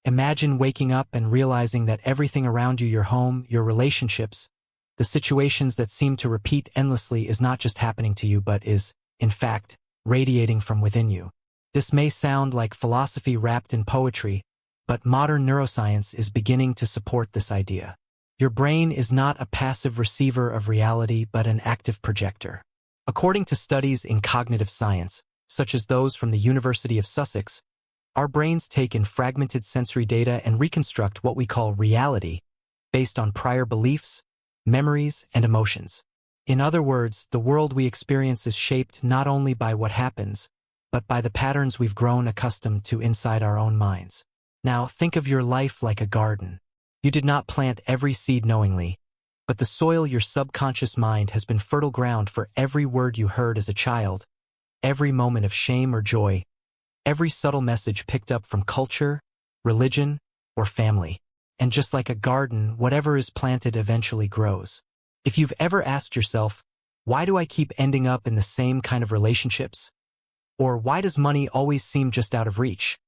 Imagine waking up and realizing that everything around you, your home, your relationships, the situations that seem to repeat endlessly is not just happening to you but is, in fact, radiating from within you. This may sound like philosophy wrapped in poetry, but modern neuroscience is beginning to support this idea. Your brain is not a passive receiver of reality but an active projector. According to studies in cognitive science, such as those from the University of Sussex, our brains take in fragmented sensory data and reconstruct what we call reality based on prior beliefs, memories, and emotions. In other words, the world we experience is shaped not only by what happens, but by the patterns we've grown accustomed to inside our own minds. Now, think of your life like a garden. You did not plant every seed knowingly, but the soil, your subconscious mind, has been fertile ground for every word you heard as a child, every moment of shame or joy, every subtle message picked up from culture, religion, or family. And just like a garden, whatever is planted eventually grows. If you've ever asked yourself, why do I keep ending up in the same kind of relationships? Or why does money always seem just out of reach?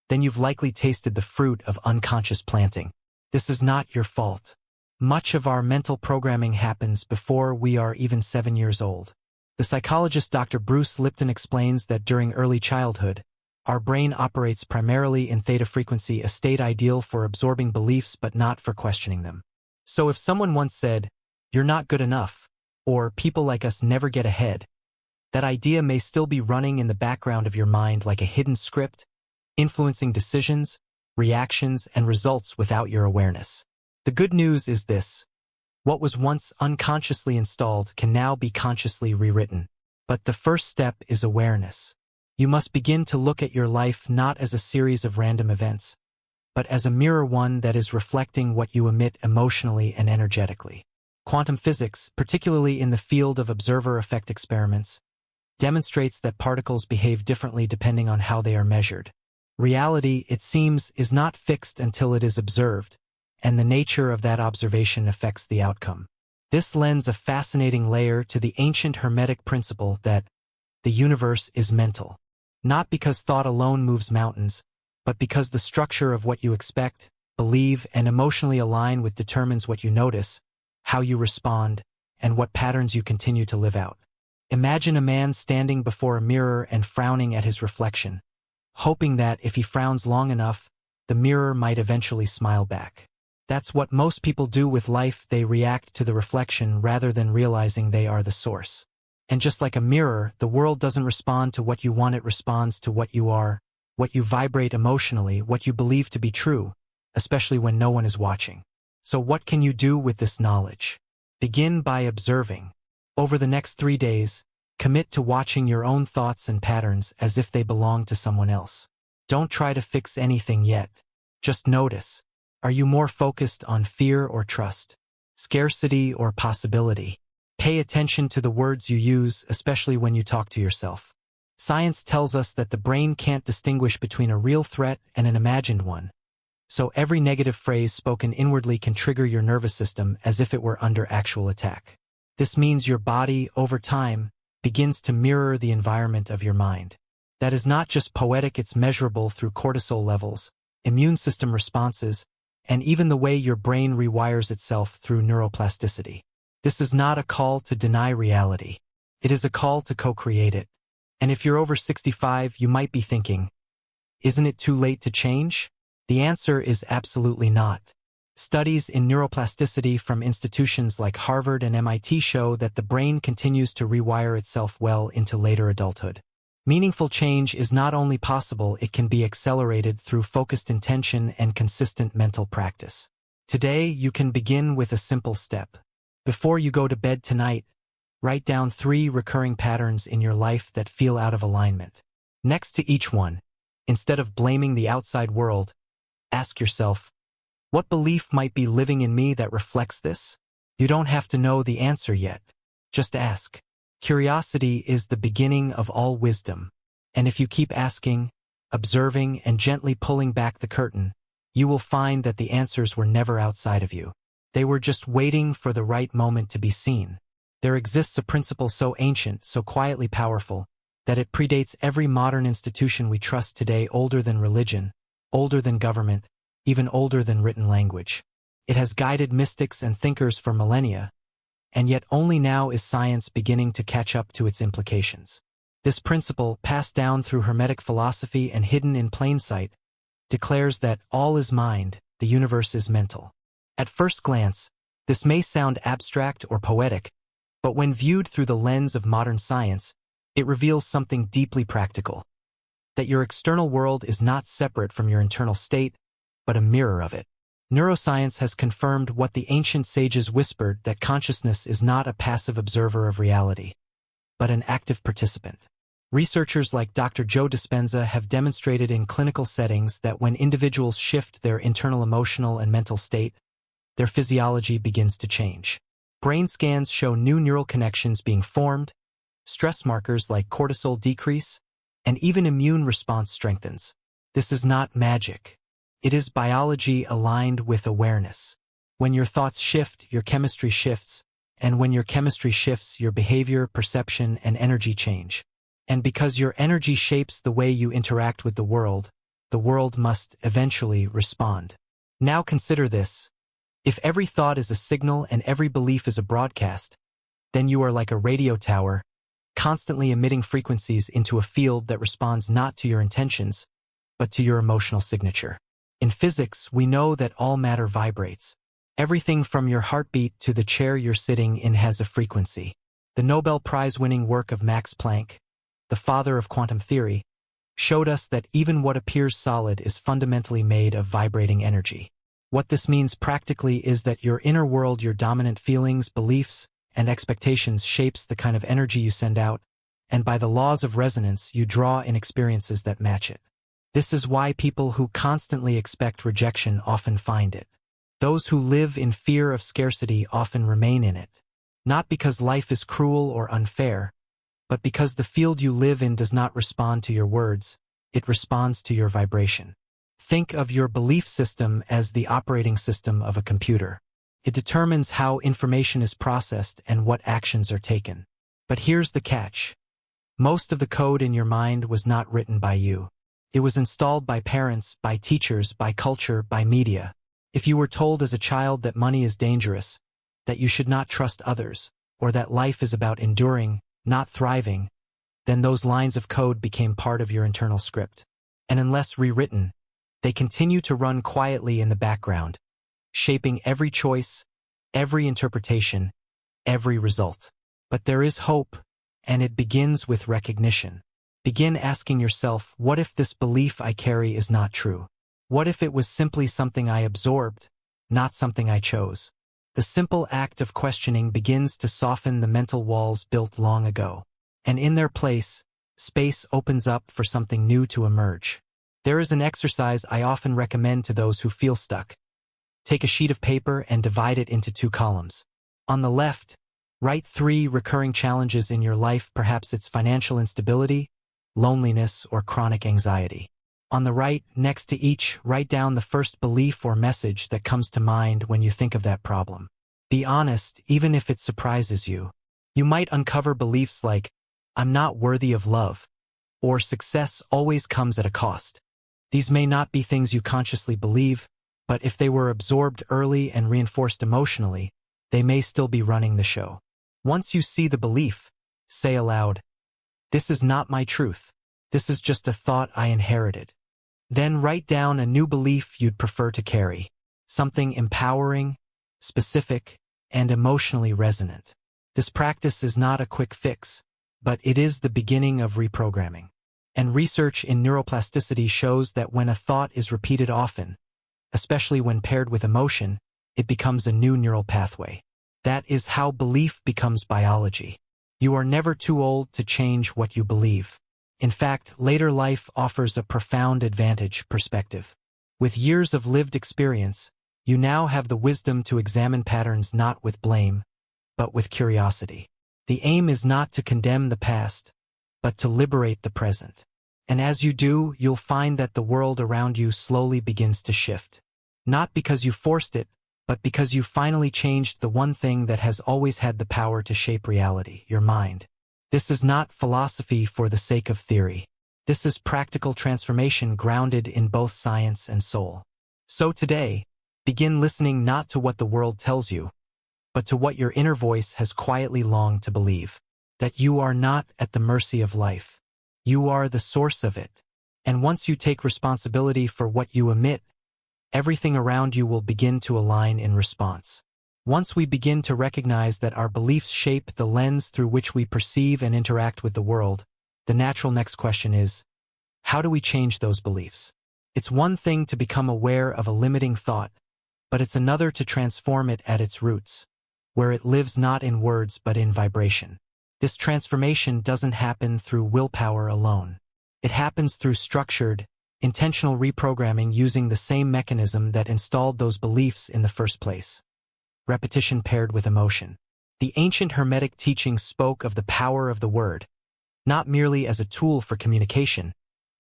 Then you've likely tasted the fruit of unconscious planting. This is not your fault. Much of our mental programming happens before we are even 7 years old. The psychologist Dr. Bruce Lipton explains that during early childhood, our brain operates primarily in theta frequency, a state ideal for absorbing beliefs but not for questioning them. So if someone once said, "You're not good enough," or "people like us never get ahead," that idea may still be running in the background of your mind like a hidden script, influencing decisions, reactions, and results without your awareness. The good news is this: what was once unconsciously installed can now be consciously rewritten. But the first step is awareness. You must begin to look at your life not as a series of random events, but as a mirror, one that is reflecting what you emit emotionally and energetically. Quantum physics, particularly in the field of observer effect experiments, demonstrates that particles behave differently depending on how they are measured. Reality, it seems, is not fixed until it is observed, and the nature of that observation affects the outcome. This lends a fascinating layer to the ancient Hermetic principle that the universe is mental. Not because thought alone moves mountains, but because the structure of what you expect, believe, and emotionally align with determines what you notice, how you respond, and what patterns you continue to live out. Imagine a man standing before a mirror and frowning at his reflection, hoping that if he frowns long enough, the mirror might eventually smile back. That's what most people do with life. They react to the reflection rather than realizing they are the source. And just like a mirror, the world doesn't respond to what you want, it responds to what you are, what you vibrate emotionally, what you believe to be true, especially when no one is watching. So what can you do with this knowledge? Begin by observing. Over the next 3 days, commit to watching your own thoughts and patterns as if they belong to someone else. Don't try to fix anything yet. Just notice. Are you more focused on fear or trust? Scarcity or possibility? Pay attention to the words you use, especially when you talk to yourself. Science tells us that the brain can't distinguish between a real threat and an imagined one. So every negative phrase spoken inwardly can trigger your nervous system as if it were under actual attack. This means your body, over time, begins to mirror the environment of your mind. That is not just poetic, it's measurable through cortisol levels, immune system responses, and even the way your brain rewires itself through neuroplasticity. This is not a call to deny reality. It is a call to co-create it. And if you're over 65, you might be thinking, isn't it too late to change? The answer is absolutely not. Studies in neuroplasticity from institutions like Harvard and MIT show that the brain continues to rewire itself well into later adulthood. Meaningful change is not only possible, it can be accelerated through focused intention and consistent mental practice. Today, you can begin with a simple step. Before you go to bed tonight, write down 3 recurring patterns in your life that feel out of alignment. Next to each one, instead of blaming the outside world, ask yourself, what belief might be living in me that reflects this? You don't have to know the answer yet. Just ask. Curiosity is the beginning of all wisdom. And if you keep asking, observing, and gently pulling back the curtain, you will find that the answers were never outside of you. They were just waiting for the right moment to be seen. There exists a principle so ancient, so quietly powerful, that it predates every modern institution we trust today, older than religion, older than government, even older than written language. It has guided mystics and thinkers for millennia, and yet only now is science beginning to catch up to its implications. This principle, passed down through Hermetic philosophy and hidden in plain sight, declares that all is mind, the universe is mental. At first glance, this may sound abstract or poetic, but when viewed through the lens of modern science, it reveals something deeply practical. That your external world is not separate from your internal state, but a mirror of it. Neuroscience has confirmed what the ancient sages whispered, that consciousness is not a passive observer of reality, but an active participant. Researchers like Dr. Joe Dispenza have demonstrated in clinical settings that when individuals shift their internal emotional and mental state, their physiology begins to change. Brain scans show new neural connections being formed, stress markers like cortisol decrease, and even immune response strengthens. This is not magic. It is biology aligned with awareness. When your thoughts shift, your chemistry shifts, and when your chemistry shifts, your behavior, perception, and energy change. And because your energy shapes the way you interact with the world must eventually respond. Now consider this. If every thought is a signal and every belief is a broadcast, then you are like a radio tower, constantly emitting frequencies into a field that responds not to your intentions, but to your emotional signature. In physics, we know that all matter vibrates. Everything from your heartbeat to the chair you're sitting in has a frequency. The Nobel Prize-winning work of Max Planck, the father of quantum theory, showed us that even what appears solid is fundamentally made of vibrating energy. What this means practically is that your inner world, your dominant feelings, beliefs, and expectations shapes the kind of energy you send out, and by the laws of resonance, you draw in experiences that match it. This is why people who constantly expect rejection often find it. Those who live in fear of scarcity often remain in it. Not because life is cruel or unfair, but because the field you live in does not respond to your words, it responds to your vibration. Think of your belief system as the operating system of a computer. It determines how information is processed and what actions are taken. But here's the catch. Most of the code in your mind was not written by you. It was installed by parents, by teachers, by culture, by media. If you were told as a child that money is dangerous, that you should not trust others, or that life is about enduring, not thriving, then those lines of code became part of your internal script. And unless rewritten, they continue to run quietly in the background, shaping every choice, every interpretation, every result. But there is hope, and it begins with recognition. Begin asking yourself, what if this belief I carry is not true? What if it was simply something I absorbed, not something I chose? The simple act of questioning begins to soften the mental walls built long ago. And in their place, space opens up for something new to emerge. There is an exercise I often recommend to those who feel stuck. Take a sheet of paper and divide it into 2 columns. On the left, write 3 recurring challenges in your life, perhaps it's financial instability, loneliness, or chronic anxiety. On the right, next to each, write down the first belief or message that comes to mind when you think of that problem. Be honest, even if it surprises you. You might uncover beliefs like, I'm not worthy of love, or success always comes at a cost. These may not be things you consciously believe, but if they were absorbed early and reinforced emotionally, they may still be running the show. Once you see the belief, say aloud, this is not my truth. This is just a thought I inherited. Then write down a new belief you'd prefer to carry, something empowering, specific, and emotionally resonant. This practice is not a quick fix, but it is the beginning of reprogramming. And research in neuroplasticity shows that when a thought is repeated often, especially when paired with emotion, it becomes a new neural pathway. That is how belief becomes biology. You are never too old to change what you believe. In fact, later life offers a profound advantage perspective. With years of lived experience, you now have the wisdom to examine patterns not with blame, but with curiosity. The aim is not to condemn the past, but to liberate the present. And as you do, you'll find that the world around you slowly begins to shift. Not because you forced it, but because you finally changed the one thing that has always had the power to shape reality, your mind. This is not philosophy for the sake of theory. This is practical transformation grounded in both science and soul. So today, begin listening not to what the world tells you, but to what your inner voice has quietly longed to believe. That you are not at the mercy of life. You are the source of it. And once you take responsibility for what you emit, everything around you will begin to align in response. Once we begin to recognize that our beliefs shape the lens through which we perceive and interact with the world, the natural next question is, how do we change those beliefs? It's one thing to become aware of a limiting thought, but it's another to transform it at its roots, where it lives not in words but in vibration. This transformation doesn't happen through willpower alone. It happens through structured, intentional reprogramming using the same mechanism that installed those beliefs in the first place. Repetition paired with emotion. The ancient Hermetic teachings spoke of the power of the word, not merely as a tool for communication,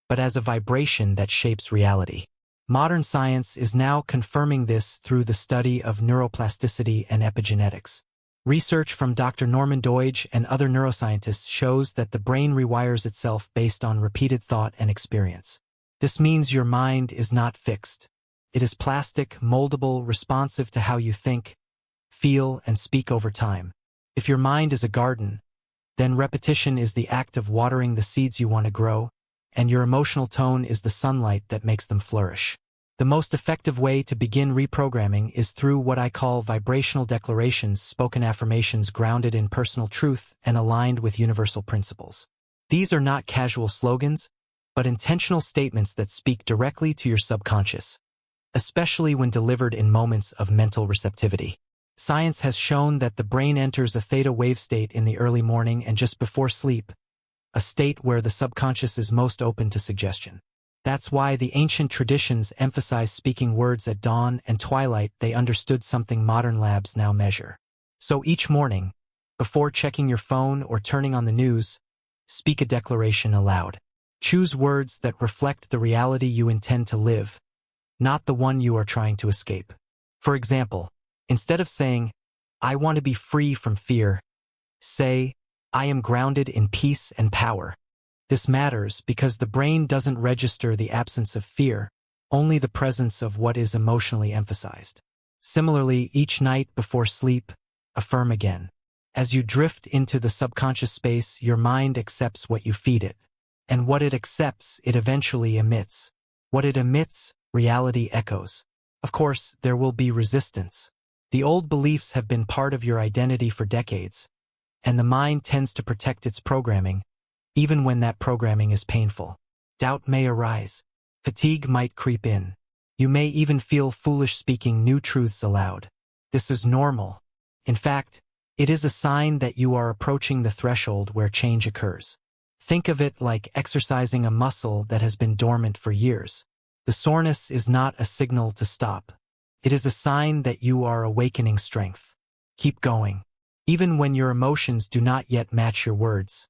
but as a vibration that shapes reality. Modern science is now confirming this through the study of neuroplasticity and epigenetics. Research from Dr. Norman Doidge and other neuroscientists shows that the brain rewires itself based on repeated thought and experience. This means your mind is not fixed. It is plastic, moldable, responsive to how you think, feel, and speak over time. If your mind is a garden, then repetition is the act of watering the seeds you want to grow, and your emotional tone is the sunlight that makes them flourish. The most effective way to begin reprogramming is through what I call vibrational declarations, spoken affirmations grounded in personal truth and aligned with universal principles. These are not casual slogans, but intentional statements that speak directly to your subconscious, especially when delivered in moments of mental receptivity. Science has shown that the brain enters a theta wave state in the early morning and just before sleep, a state where the subconscious is most open to suggestion. That's why the ancient traditions emphasize speaking words at dawn and twilight. They understood something modern labs now measure. So each morning, before checking your phone or turning on the news, speak a declaration aloud. Choose words that reflect the reality you intend to live, not the one you are trying to escape. For example, instead of saying, "I want to be free from fear," say, "I am grounded in peace and power." This matters because the brain doesn't register the absence of fear, only the presence of what is emotionally emphasized. Similarly, each night before sleep, affirm again. As you drift into the subconscious space, your mind accepts what you feed it. And what it accepts, it eventually emits. What it emits, reality echoes. Of course, there will be resistance. The old beliefs have been part of your identity for decades, and the mind tends to protect its programming, even when that programming is painful. Doubt may arise. Fatigue might creep in. You may even feel foolish speaking new truths aloud. This is normal. In fact, it is a sign that you are approaching the threshold where change occurs. Think of it like exercising a muscle that has been dormant for years. The soreness is not a signal to stop. It is a sign that you are awakening strength. Keep going. Even when your emotions do not yet match your words.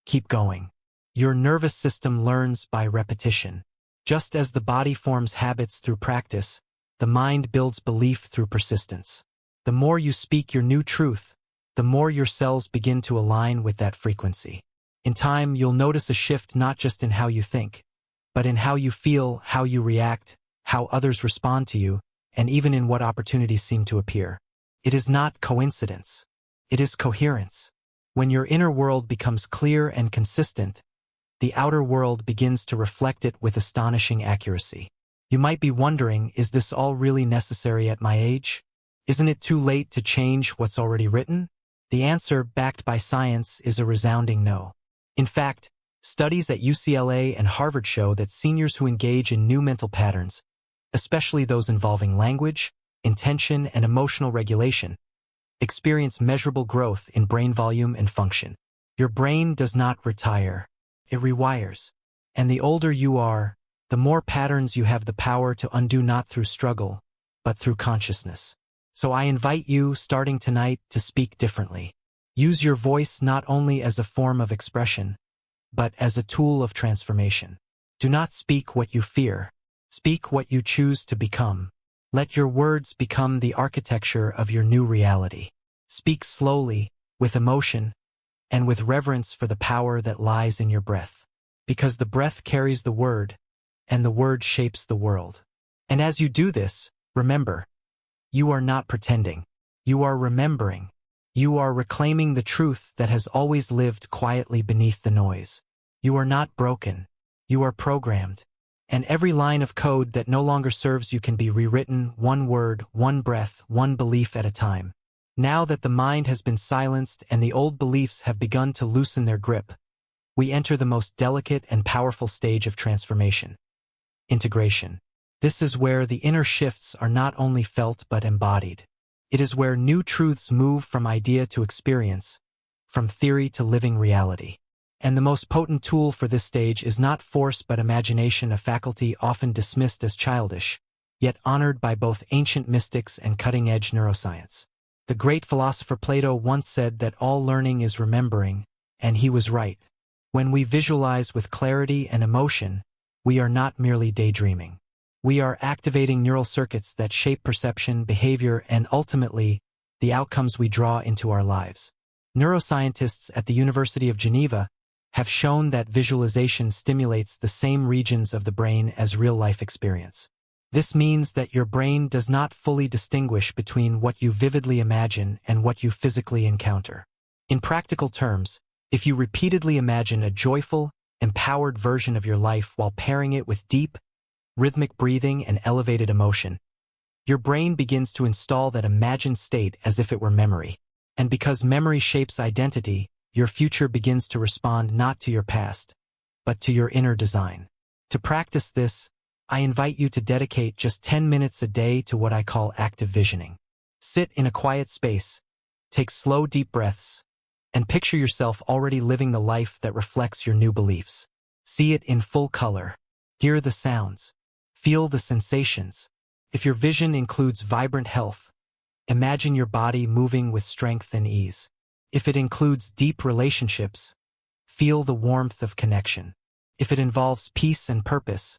Keep going. Your nervous system learns by repetition. Just as the body forms habits through practice, the mind builds belief through persistence. The more you speak your new truth, the more your cells begin to align with that frequency. In time, you'll notice a shift not just in how you think, but in how you feel, how you react, how others respond to you, and even in what opportunities seem to appear. It is not coincidence. It is coherence. When your inner world becomes clear and consistent, the outer world begins to reflect it with astonishing accuracy. You might be wondering, is this all really necessary at my age? Isn't it too late to change what's already written? The answer, backed by science, is a resounding no. In fact, studies at UCLA and Harvard show that seniors who engage in new mental patterns, especially those involving language, intention, and emotional regulation, experience measurable growth in brain volume and function. Your brain does not retire, it rewires. And the older you are, the more patterns you have the power to undo, not through struggle, but through consciousness. So I invite you, starting tonight, to speak differently. Use your voice not only as a form of expression, but as a tool of transformation. Do not speak what you fear. Speak what you choose to become. Let your words become the architecture of your new reality. Speak slowly, with emotion, and with reverence for the power that lies in your breath. because the breath carries the word, and the word shapes the world. And as you do this, remember, you are not pretending. You are remembering. You are reclaiming the truth that has always lived quietly beneath the noise. You are not broken. You are programmed. And every line of code that no longer serves you can be rewritten, one word, one breath, one belief at a time. Now that the mind has been silenced and the old beliefs have begun to loosen their grip, we enter the most delicate and powerful stage of transformation: integration. This is where the inner shifts are not only felt but embodied. It is where new truths move from idea to experience, from theory to living reality. And the most potent tool for this stage is not force but imagination, a faculty often dismissed as childish, yet honored by both ancient mystics and cutting-edge neuroscience. The great philosopher Plato once said that all learning is remembering, and he was right. When we visualize with clarity and emotion, we are not merely daydreaming. We are activating neural circuits that shape perception, behavior, and ultimately, the outcomes we draw into our lives. Neuroscientists at the University of Geneva have shown that visualization stimulates the same regions of the brain as real-life experience. This means that your brain does not fully distinguish between what you vividly imagine and what you physically encounter. In practical terms, if you repeatedly imagine a joyful, empowered version of your life while pairing it with deep, rhythmic breathing and elevated emotion, your brain begins to install that imagined state as if it were memory. And because memory shapes identity, your future begins to respond not to your past, but to your inner design. To practice this, I invite you to dedicate just 10 minutes a day to what I call active visioning. Sit in a quiet space, take slow, deep breaths, and picture yourself already living the life that reflects your new beliefs. See it in full color. Hear the sounds. Feel the sensations. If your vision includes vibrant health, imagine your body moving with strength and ease. If it includes deep relationships, feel the warmth of connection. If it involves peace and purpose,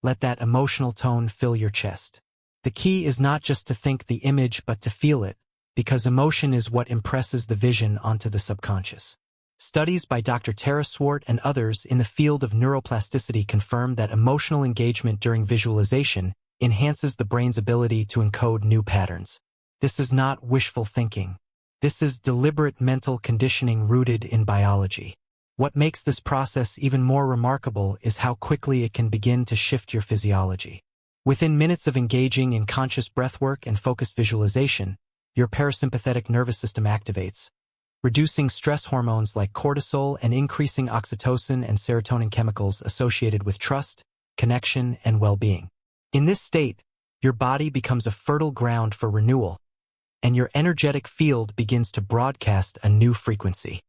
let that emotional tone fill your chest. The key is not just to think the image but to feel it, because emotion is what impresses the vision onto the subconscious. Studies by Dr. Tara Swart and others in the field of neuroplasticity confirm that emotional engagement during visualization enhances the brain's ability to encode new patterns. This is not wishful thinking. This is deliberate mental conditioning rooted in biology. What makes this process even more remarkable is how quickly it can begin to shift your physiology. Within minutes of engaging in conscious breathwork and focused visualization, your parasympathetic nervous system activates, reducing stress hormones like cortisol and increasing oxytocin and serotonin chemicals associated with trust, connection, and well-being. In this state, your body becomes a fertile ground for renewal, and your energetic field begins to broadcast a new frequency.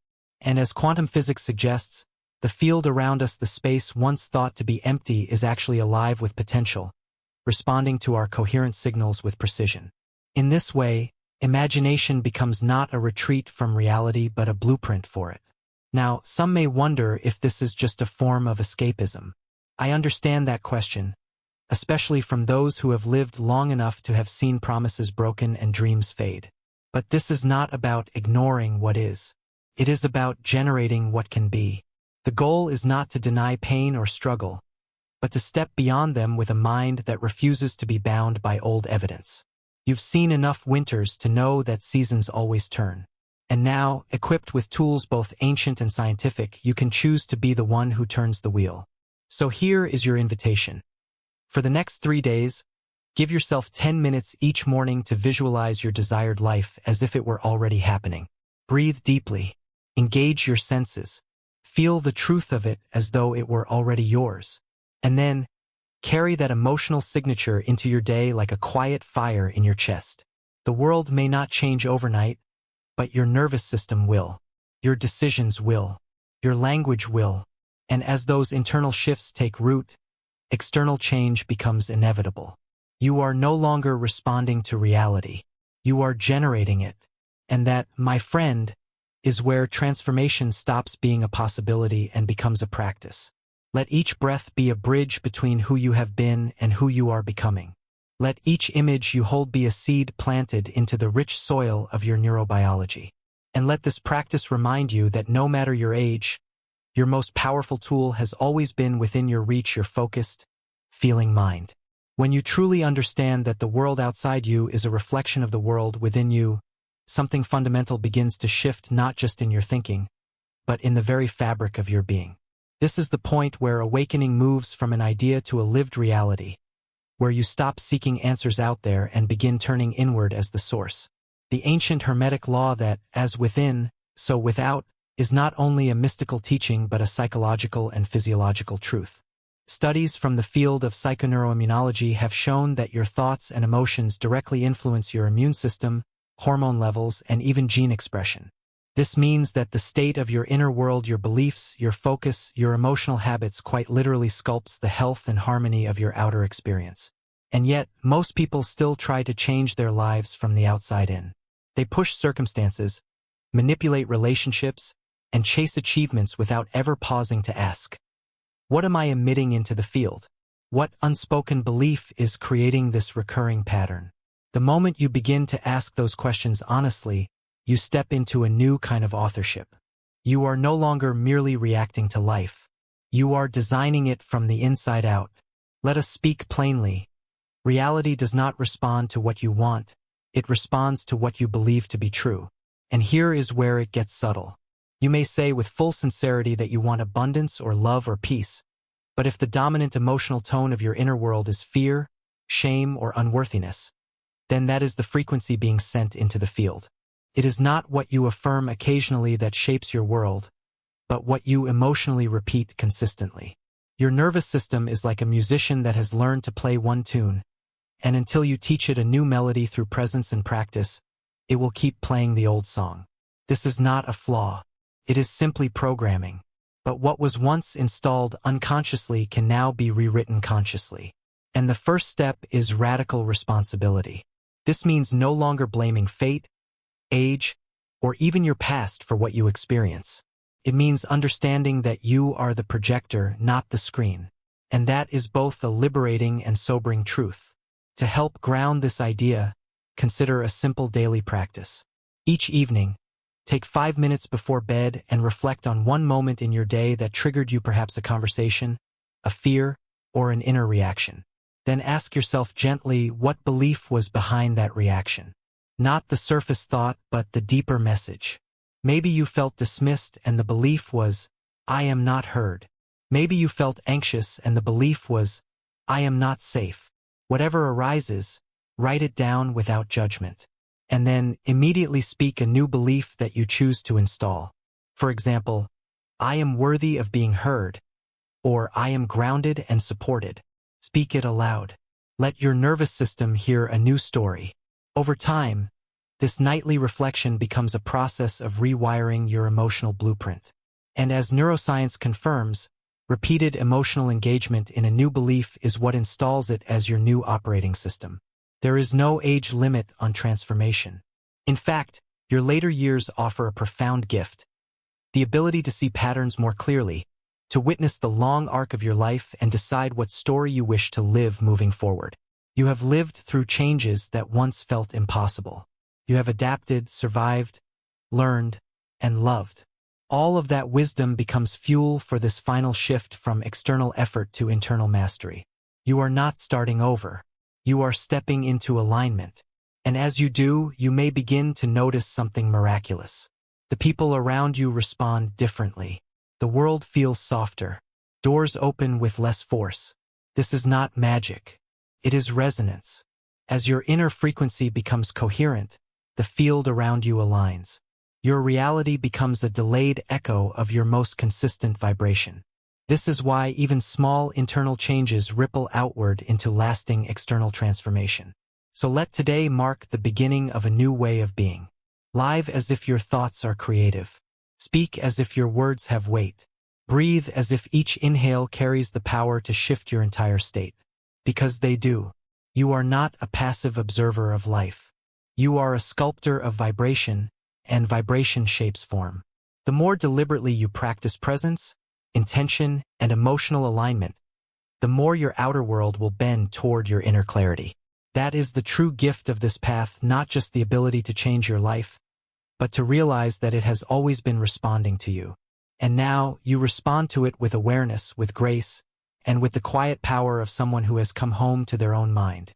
And as quantum physics suggests, the field around us, the space once thought to be empty, is actually alive with potential, responding to our coherent signals with precision. In this way, imagination becomes not a retreat from reality but a blueprint for it. Now, some may wonder if this is just a form of escapism. I understand that question, especially from those who have lived long enough to have seen promises broken and dreams fade. But this is not about ignoring what is. It is about generating what can be. The goal is not to deny pain or struggle, but to step beyond them with a mind that refuses to be bound by old evidence. You've seen enough winters to know that seasons always turn. And now, equipped with tools both ancient and scientific, you can choose to be the one who turns the wheel. So here is your invitation. For the next 3 days, give yourself 10 minutes each morning to visualize your desired life as if it were already happening. Breathe deeply. Engage your senses. Feel the truth of it as though it were already yours. And then, carry that emotional signature into your day like a quiet fire in your chest. The world may not change overnight, but your nervous system will. Your decisions will. Your language will. And as those internal shifts take root, external change becomes inevitable. You are no longer responding to reality. You are generating it. And that, my friend, is where transformation stops being a possibility and becomes a practice. Let each breath be a bridge between who you have been and who you are becoming. Let each image you hold be a seed planted into the rich soil of your neurobiology. And let this practice remind you that no matter your age, Your most powerful tool has always been within your reach, your focused, feeling mind. When you truly understand that the world outside you is a reflection of the world within you, something fundamental begins to shift, not just in your thinking, but in the very fabric of your being. This is the point where awakening moves from an idea to a lived reality, where you stop seeking answers out there and begin turning inward as the source. The ancient Hermetic law that, as within, so without, is not only a mystical teaching but a psychological and physiological truth. Studies from the field of psychoneuroimmunology have shown that your thoughts and emotions directly influence your immune system, hormone levels, and even gene expression. This means that the state of your inner world, your beliefs, your focus, your emotional habits quite literally sculpts the health and harmony of your outer experience. And yet, most people still try to change their lives from the outside in. They push circumstances, manipulate relationships, and chase achievements without ever pausing to ask, what am I emitting into the field? What unspoken belief is creating this recurring pattern? The moment you begin to ask those questions honestly, you step into a new kind of authorship. You are no longer merely reacting to life. You are designing it from the inside out. Let us speak plainly. Reality does not respond to what you want. It responds to what you believe to be true. And here is where it gets subtle. You may say with full sincerity that you want abundance or love or peace, but if the dominant emotional tone of your inner world is fear, shame, or unworthiness, then that is the frequency being sent into the field. It is not what you affirm occasionally that shapes your world, but what you emotionally repeat consistently. Your nervous system is like a musician that has learned to play one tune, and until you teach it a new melody through presence and practice, it will keep playing the old song. This is not a flaw. It is simply programming. But what was once installed unconsciously can now be rewritten consciously. And the first step is radical responsibility. This means no longer blaming fate, age, or even your past for what you experience. It means understanding that you are the projector, not the screen. And that is both a liberating and sobering truth. To help ground this idea, consider a simple daily practice. Each evening, take 5 minutes before bed and reflect on one moment in your day that triggered you, perhaps a conversation, a fear, or an inner reaction. Then ask yourself gently what belief was behind that reaction. Not the surface thought, but the deeper message. Maybe you felt dismissed and the belief was, I am not heard. Maybe you felt anxious and the belief was, I am not safe. Whatever arises, write it down without judgment. And then immediately speak a new belief that you choose to install. For example, I am worthy of being heard, or I am grounded and supported. Speak it aloud. Let your nervous system hear a new story. Over time, this nightly reflection becomes a process of rewiring your emotional blueprint. And as neuroscience confirms, repeated emotional engagement in a new belief is what installs it as your new operating system. There is no age limit on transformation. In fact, your later years offer a profound gift: the ability to see patterns more clearly, to witness the long arc of your life and decide what story you wish to live moving forward. You have lived through changes that once felt impossible. You have adapted, survived, learned, and loved. All of that wisdom becomes fuel for this final shift from external effort to internal mastery. You are not starting over. You are stepping into alignment. And as you do, you may begin to notice something miraculous. The people around you respond differently. The world feels softer. Doors open with less force. This is not magic. It is resonance. As your inner frequency becomes coherent, the field around you aligns. Your reality becomes a delayed echo of your most consistent vibration. This is why even small internal changes ripple outward into lasting external transformation. So let today mark the beginning of a new way of being. Live as if your thoughts are creative. Speak as if your words have weight. Breathe as if each inhale carries the power to shift your entire state. Because they do. You are not a passive observer of life. You are a sculptor of vibration, and vibration shapes form. The more deliberately you practice presence, intention, and emotional alignment, the more your outer world will bend toward your inner clarity. That is the true gift of this path, not just the ability to change your life, but to realize that it has always been responding to you. And now you respond to it with awareness, with grace, and with the quiet power of someone who has come home to their own mind.